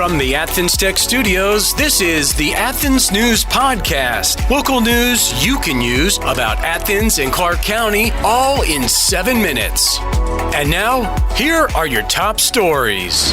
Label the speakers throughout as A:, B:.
A: From the Athens Tech Studios, this is the Athens News Podcast. Local news you can use about Athens and Clark County, all in 7 minutes. And now, here are your top stories.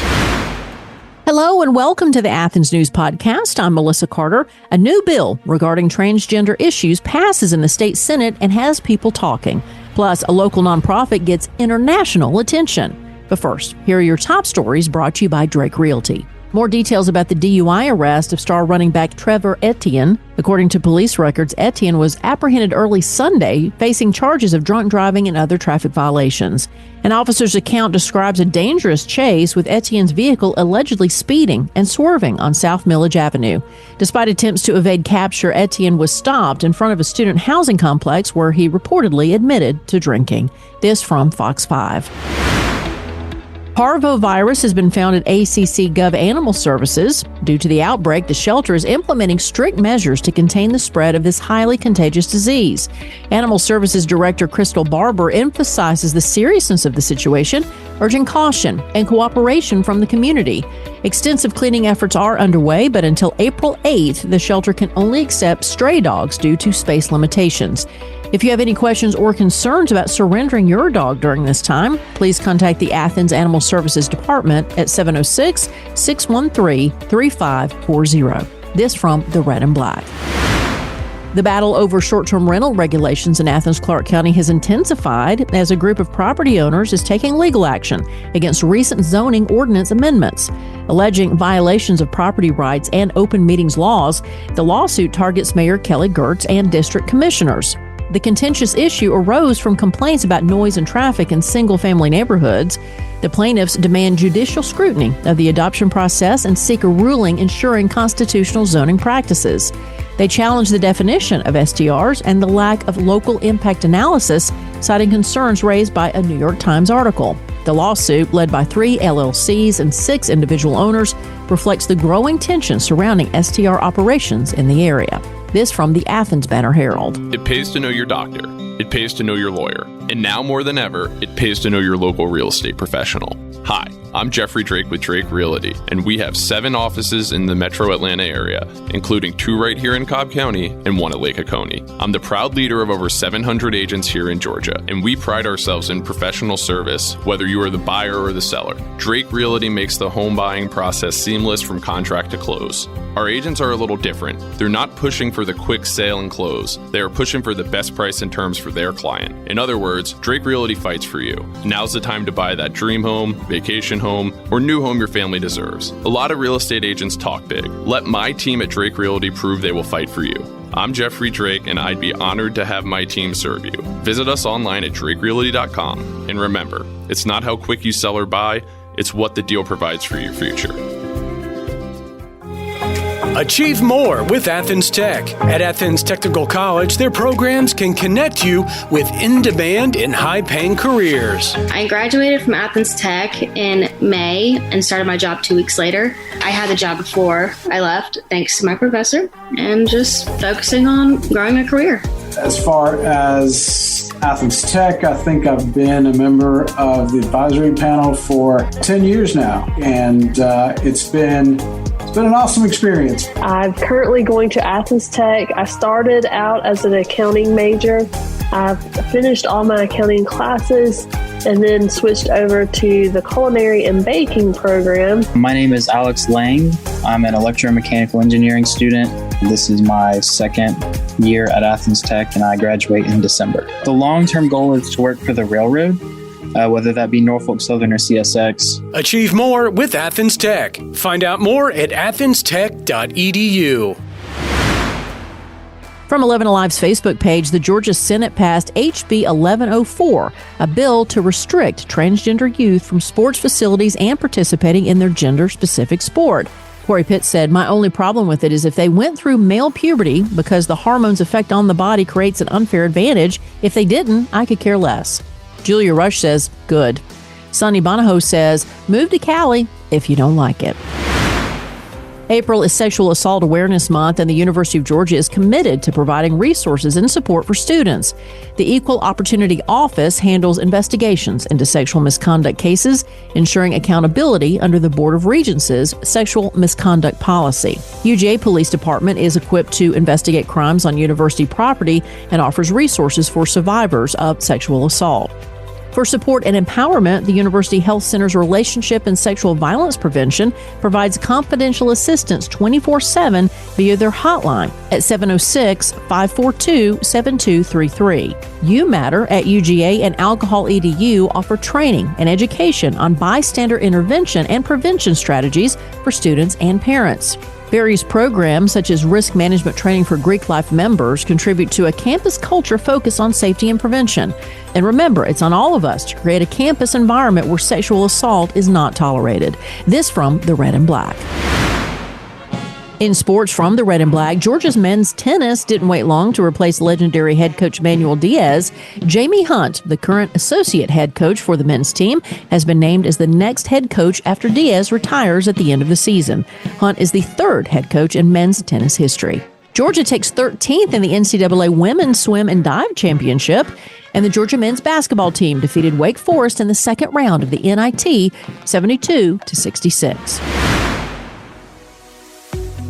B: Hello and welcome to the Athens News Podcast. I'm Melissa Carter. A new bill regarding transgender issues passes in the state Senate and has people talking. Plus, a local nonprofit gets international attention. But first, here are your top stories brought to you by Drake Realty. More details about the DUI arrest of star running back Trevor Etienne. According to police records, Etienne was apprehended early Sunday, facing charges of drunk driving and other traffic violations. An officer's account describes a dangerous chase with Etienne's vehicle allegedly speeding and swerving on South Milledge Avenue. Despite attempts to evade capture, Etienne was stopped in front of a student housing complex where he reportedly admitted to drinking. This from Fox 5. Parvovirus has been found at ACCGov Animal Services. Due to the outbreak, the shelter is implementing strict measures to contain the spread of this highly contagious disease. Animal Services Director Crystal Barber emphasizes the seriousness of the situation, urging caution and cooperation from the community. Extensive cleaning efforts are underway, but until April 8th, the shelter can only accept stray dogs due to space limitations. If you have any questions or concerns about surrendering your dog during this time, please contact the Athens Animal Services Department at 706-613-3540. This from the Red and Black. The battle over short-term rental regulations in Athens, Clark County has intensified as a group of property owners is taking legal action against recent zoning ordinance amendments. Alleging violations of property rights and open meetings laws, the lawsuit targets Mayor Kelly Gertz and district commissioners. The contentious issue arose from complaints about noise and traffic in single-family neighborhoods. The plaintiffs demand judicial scrutiny of the adoption process and seek a ruling ensuring constitutional zoning practices. They challenge the definition of STRs and the lack of local impact analysis, citing concerns raised by a New York Times article. The lawsuit, led by 3 LLCs and 6 individual owners, reflects the growing tension surrounding STR operations in the area. This from the Athens Banner-Herald.
C: It pays to know your doctor. It pays to know your lawyer. And now more than ever, it pays to know your local real estate professional. Hi, I'm Jeffrey Drake with Drake Realty, and we have 7 offices in the metro Atlanta area, including 2 right here in Cobb County and 1 at Lake Oconee. I'm the proud leader of over 700 agents here in Georgia, and we pride ourselves in professional service, whether you are the buyer or the seller. Drake Realty makes the home buying process seamless from contract to close. Our agents are a little different. They're not pushing for the quick sale and close. They are pushing for the best price and terms for their client. In other words, Drake Realty fights for you. Now's the time to buy that dream home, vacation home, or new home your family deserves. A lot of real estate agents talk big. Let my team at Drake Realty prove they will fight for you. I'm Jeffrey Drake, and I'd be honored to have my team serve you. Visit us online at drakerealty.com. And remember, it's not how quick you sell or buy, it's what the deal provides for your future.
A: Achieve more with Athens Tech. At Athens Technical College, their programs can connect you with in-demand and high-paying careers.
D: I graduated from Athens Tech in May and started my job 2 weeks later. I had the job before I left, thanks to my professor, and just focusing on growing a career.
E: As far as Athens Tech, I think I've been a member of the advisory panel for 10 years now, and it's been an awesome experience.
F: I'm currently going to Athens Tech. I started out as an accounting major. I've finished all my accounting classes and then switched over to the culinary and baking program.
G: My name is Alex Lang. I'm an electromechanical engineering student. This is my second year at Athens Tech, and I graduate in December. The long-term goal is to work for the railroad, whether that be Norfolk Southern or CSX.
A: Achieve more with Athens Tech. Find out more at athenstech.edu.
B: From 11 Alive's Facebook page, the Georgia Senate passed HB 1104, a bill to restrict transgender youth from sports facilities and participating in their gender-specific sport. Corey Pitts said, "My only problem with it is if they went through male puberty because the hormones' effect on the body creates an unfair advantage. If they didn't, I could care less." Julia Rush says, "Good." Sonny Bonaho says, "Move to Cali if you don't like it." April is Sexual Assault Awareness Month, and the University of Georgia is committed to providing resources and support for students. The Equal Opportunity Office handles investigations into sexual misconduct cases, ensuring accountability under the Board of Regency's sexual misconduct policy. UGA Police Department is equipped to investigate crimes on university property and offers resources for survivors of sexual assault. For support and empowerment, the University Health Center's Relationship and Sexual Violence Prevention provides confidential assistance 24/7 via their hotline at 706-542-7233. You Matter at UGA and Alcohol EDU offer training and education on bystander intervention and prevention strategies for students and parents. Various programs, such as risk management training for Greek life members, contribute to a campus culture focused on safety and prevention. And remember, it's on all of us to create a campus environment where sexual assault is not tolerated. This from the Red and Black. In sports from the Red and Black, Georgia's men's tennis didn't wait long to replace legendary head coach Manuel Diaz. Jamie Hunt, the current associate head coach for the men's team, has been named as the next head coach after Diaz retires at the end of the season. Hunt is the third head coach in men's tennis history. Georgia takes 13th in the NCAA Women's Swim and Dive Championship, and the Georgia men's basketball team defeated Wake Forest in the second round of the NIT 72-66.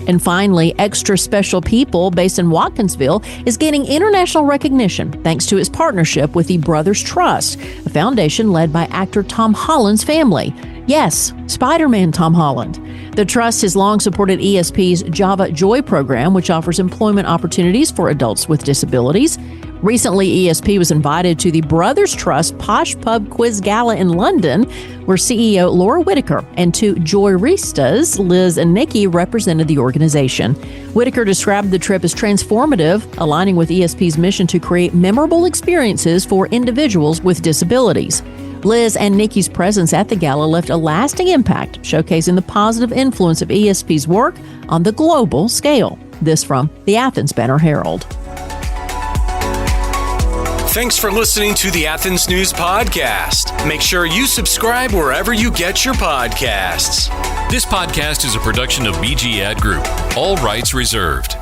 B: And finally, Extra Special People, based in Watkinsville, is gaining international recognition thanks to its partnership with the Brothers Trust, a foundation led by actor Tom Holland's family. Yes, Spider-Man Tom Holland. The Trust has long supported ESP's Java Joy program, which offers employment opportunities for adults with disabilities. Recently, ESP was invited to the Brothers Trust Posh Pub Quiz Gala in London, where CEO Laura Whitaker and two Joyristas, Liz and Nikki, represented the organization. Whitaker described the trip as transformative, aligning with ESP's mission to create memorable experiences for individuals with disabilities. Liz and Nikki's presence at the gala left a lasting impact, showcasing the positive influence of ESP's work on the global scale. This from the Athens Banner-Herald.
A: Thanks for listening to the Athens News Podcast. Make sure you subscribe wherever you get your podcasts.
H: This podcast is a production of BG Ad Group. All rights reserved.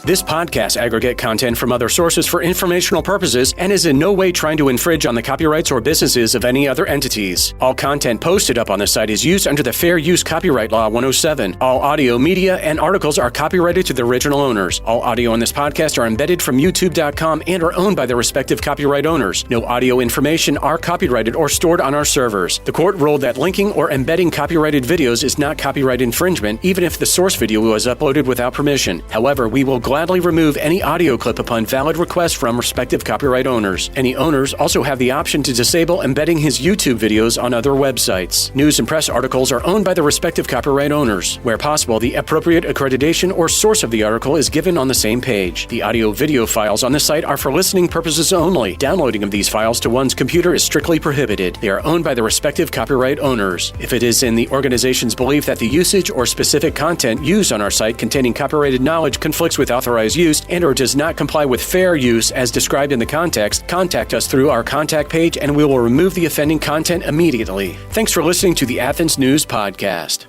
A: This podcast aggregate content from other sources for informational purposes and is in no way trying to infringe on the copyrights or businesses of any other entities. All content posted up on the site is used under the Fair Use Copyright Law 107. All audio, media, and articles are copyrighted to the original owners. All audio on this podcast are embedded from YouTube.com and are owned by their respective copyright owners. No audio information are copyrighted or stored on our servers. The court ruled that linking or embedding copyrighted videos is not copyright infringement, even if the source video was uploaded without permission. However, we will gladly remove any audio clip upon valid request from respective copyright owners. Any owners also have the option to disable embedding his YouTube videos on other websites. News and press articles are owned by the respective copyright owners. Where possible, the appropriate accreditation or source of the article is given on the same page. The audio-video files on the site are for listening purposes only. Downloading of these files to one's computer is strictly prohibited. They are owned by the respective copyright owners. If it is in the organization's belief that the usage or specific content used on our site containing copyrighted knowledge conflicts with authorized use and or does not comply with fair use as described in the context, contact us through our contact page and we will remove the offending content immediately. Thanks for listening to the Athens News Podcast.